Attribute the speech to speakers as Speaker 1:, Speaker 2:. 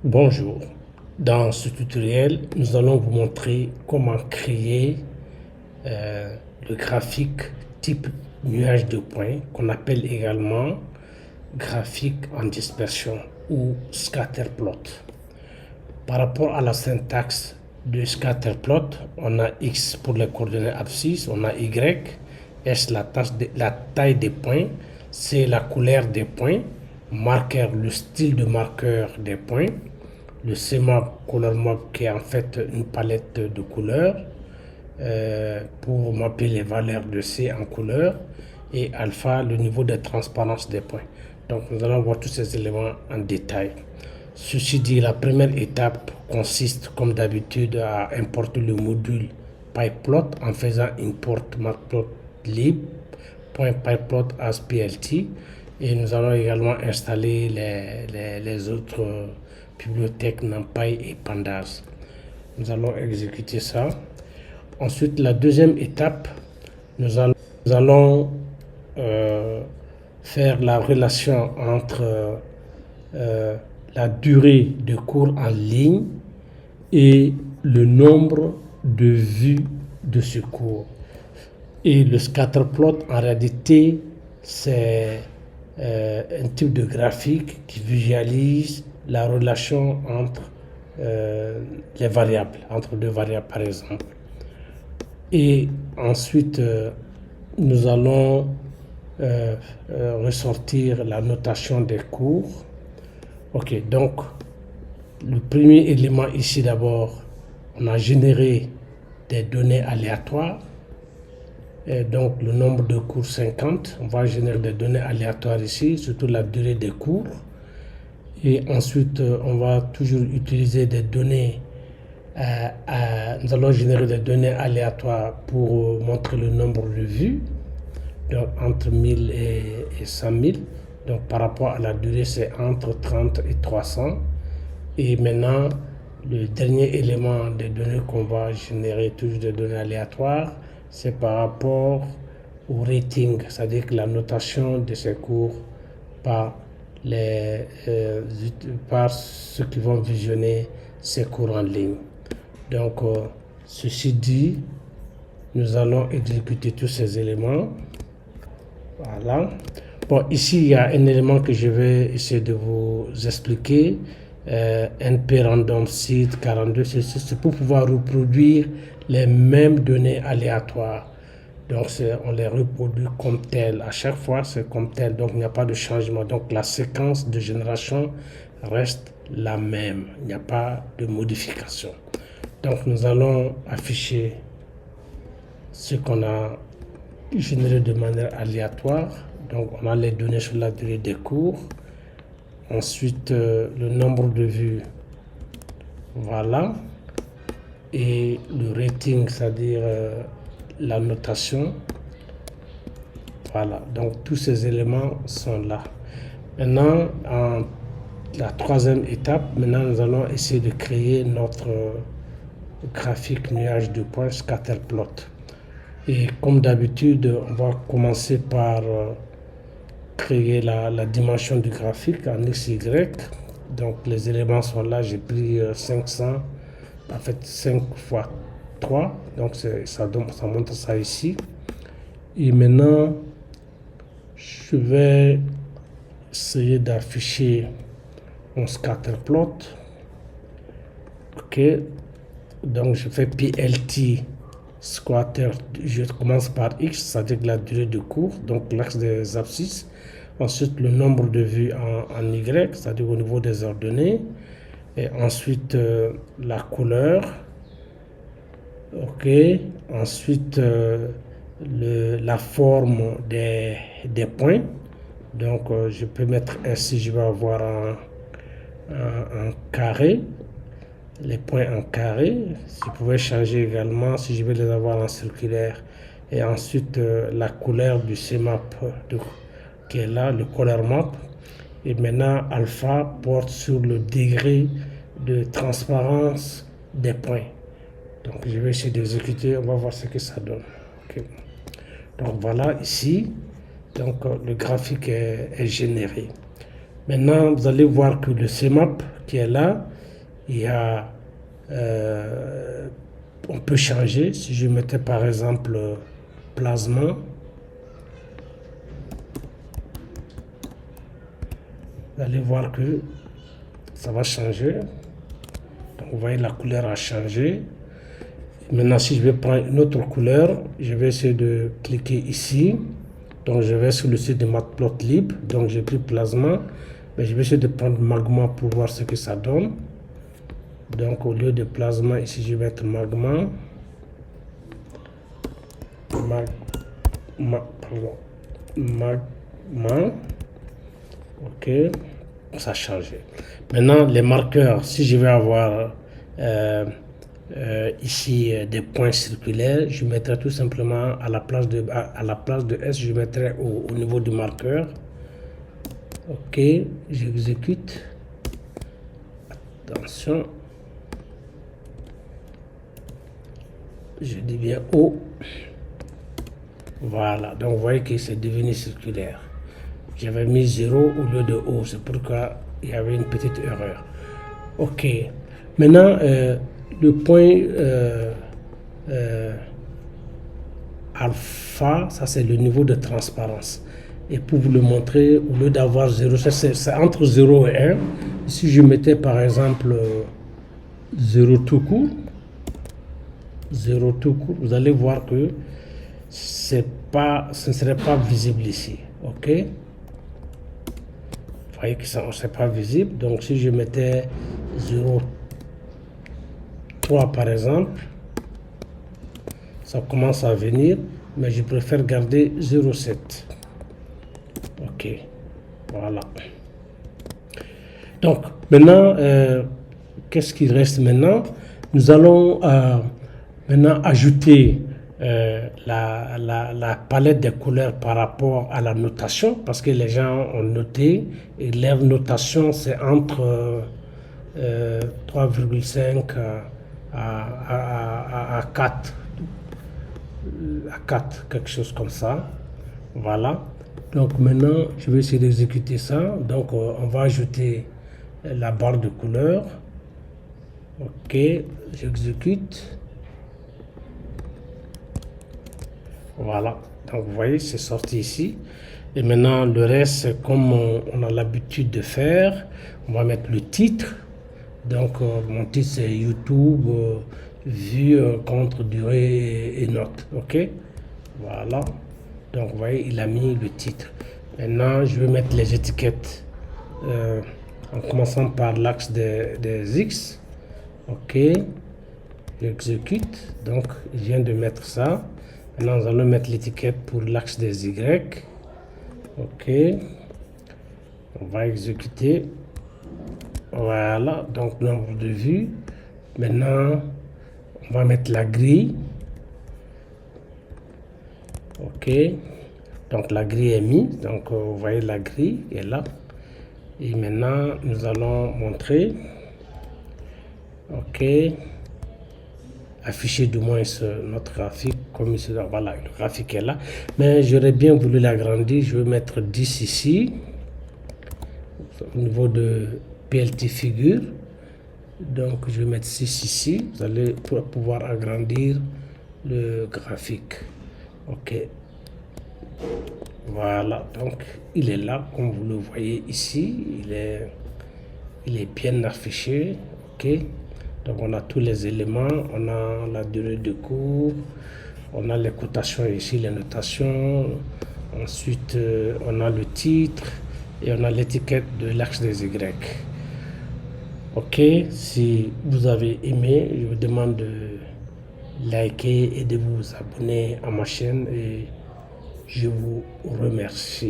Speaker 1: Bonjour, dans ce tutoriel, nous allons vous montrer comment créer le graphique type nuage de points qu'on appelle également graphique en dispersion ou scatterplot. Par rapport à la syntaxe de scatterplot, on a X pour les coordonnées abscisses, on a Y, S la taille des points, C la couleur des points, marqueur le style de marqueur des points, le CMap Color Map qui est en fait une palette de couleurs pour mapper les valeurs de C en couleur, et alpha le niveau de transparence des points. Donc nous allons voir tous ces éléments en détail. Ceci dit, la première étape consiste comme d'habitude à importer le module PyPlot en faisant import matplotlib.pyplot as plt, et nous allons également installer les autres bibliothèques NumPy et Pandas. Nous allons exécuter ça. Ensuite, la deuxième étape, nous allons faire la relation entre la durée de cours en ligne et le nombre de vues de ce cours. Et le scatterplot, en réalité, c'est un type de graphique qui visualise la relation entre les variables, entre deux variables par exemple. Et ensuite, nous allons ressortir la notation des cours. Ok, donc le premier élément ici d'abord, on a généré des données aléatoires. Et donc le nombre de cours 50, on va générer des données aléatoires ici, surtout la durée des cours. Et ensuite, on va toujours utiliser des données, nous allons générer des données aléatoires pour montrer le nombre de vues, donc entre 1000 et 100 000. Donc par rapport à la durée, c'est entre 30 et 300. Et maintenant, le dernier élément des données qu'on va générer, toujours des données aléatoires, c'est par rapport au rating, c'est-à-dire que la notation de ces cours par ceux qui vont visionner ces cours en ligne. Donc, ceci dit, nous allons exécuter tous ces éléments. Voilà. Bon, ici, il y a un élément que je vais essayer de vous expliquer. NP Random Seed 42, c'est pour pouvoir reproduire les mêmes données aléatoires. Donc, on les reproduit comme tel. À chaque fois, c'est comme tel. Donc, il n'y a pas de changement. Donc, la séquence de génération reste la même. Il n'y a pas de modification. Donc, nous allons afficher ce qu'on a généré de manière aléatoire. Donc, on a les données sur la durée des cours. Ensuite, le nombre de vues. Voilà. Et le rating, c'est-à-dire la notation. Voilà, donc tous ces éléments sont là. Maintenant, en la troisième étape, maintenant nous allons essayer de créer notre graphique nuage de points scatterplot. Et comme d'habitude, on va commencer par créer la dimension du graphique en XY. Donc les éléments sont là, j'ai pris 500, en fait 5 fois 3, donc ça montre ça ici. Et maintenant, je vais essayer d'afficher mon scatterplot. Ok, donc je fais PLT scatter, je commence par X, c'est-à-dire la durée de cours, donc l'axe des abscisses. Ensuite, le nombre de vues en Y, c'est-à-dire au niveau des ordonnées. Et ensuite, la couleur. Ok, ensuite la forme des points. Donc je peux mettre ainsi, je vais avoir un carré, les points en carré. Je pouvais changer également si je vais les avoir en circulaire. Et ensuite la couleur du CMap qui est là, le color map. Et maintenant alpha porte sur le degré de transparence des points. Donc je vais essayer d'exécuter, on va voir ce que ça donne. Okay. Donc voilà ici, donc le graphique est généré. Maintenant, vous allez voir que le CMAP qui est là, il y a, on peut changer. Si je mettais par exemple plasma, vous allez voir que ça va changer. Donc, vous voyez, la couleur a changé. Maintenant, si je vais prendre une autre couleur, je vais essayer de cliquer ici. Donc, je vais sur le site de Matplotlib. Donc, j'ai pris plasma. Mais je vais essayer de prendre magma pour voir ce que ça donne. Donc, au lieu de plasma, ici, je vais mettre magma. Magma. Ok. Ça a changé. Maintenant, les marqueurs, si je vais avoir ici des points circulaires, je mettrai tout simplement à la place de S, je mettrai au niveau du marqueur. Ok, j'exécute. Attention. Je dis bien O. Voilà, donc vous voyez que c'est devenu circulaire. J'avais mis 0 au lieu de O, c'est pourquoi il y avait une petite erreur. Ok, maintenant le point alpha, ça c'est le niveau de transparence. Et pour vous le montrer, au lieu d'avoir 0, c'est entre 0 et 1. Si je mettais par exemple 0 tout court, 0 tout court, vous allez voir que ce ne serait pas visible ici. Ok, vous voyez que ça n'est pas visible. Donc si je mettais 0,3 par exemple, ça commence à venir, mais je préfère garder 0,7. Ok, voilà. Donc maintenant, qu'est-ce qui reste maintenant? Nous allons maintenant ajouter la palette des couleurs par rapport à la notation, parce que les gens ont noté et leur notation c'est entre 3,5 à 4, quelque chose comme ça. Voilà. Donc maintenant, je vais essayer d'exécuter ça. Donc on va ajouter la barre de couleur. Ok, j'exécute. Voilà, donc vous voyez, c'est sorti ici. Et maintenant, le reste, comme on a l'habitude de faire, on va mettre le titre. Donc, mon titre, c'est YouTube, vue contre durée et notes. OK? Voilà. Donc, vous voyez, il a mis le titre. Maintenant, je vais mettre les étiquettes en commençant par l'axe des X. OK? J'exécute. Donc, je viens de mettre ça. Maintenant, nous allons mettre l'étiquette pour l'axe des Y. OK. On va exécuter. Voilà. Donc, nombre de vues. Maintenant, on va mettre la grille. OK. Donc, la grille est mise. Donc, vous voyez la grille est là. Et maintenant, nous allons montrer. OK. Afficher du moins notre graphique comme ici. Voilà, le graphique est là, mais j'aurais bien voulu l'agrandir. Je vais mettre 10 ici au niveau de PLT figure. Donc je vais mettre 6 ici. Vous allez pouvoir agrandir le graphique. OK, voilà, donc il est là comme vous le voyez ici. Il est bien affiché. OK, donc on a tous les éléments, on a la durée de cours, on a les cotations ici, les notations, ensuite on a le titre et on a l'étiquette de l'axe des Y. Ok, si vous avez aimé, je vous demande de liker et de vous abonner à ma chaîne et je vous remercie.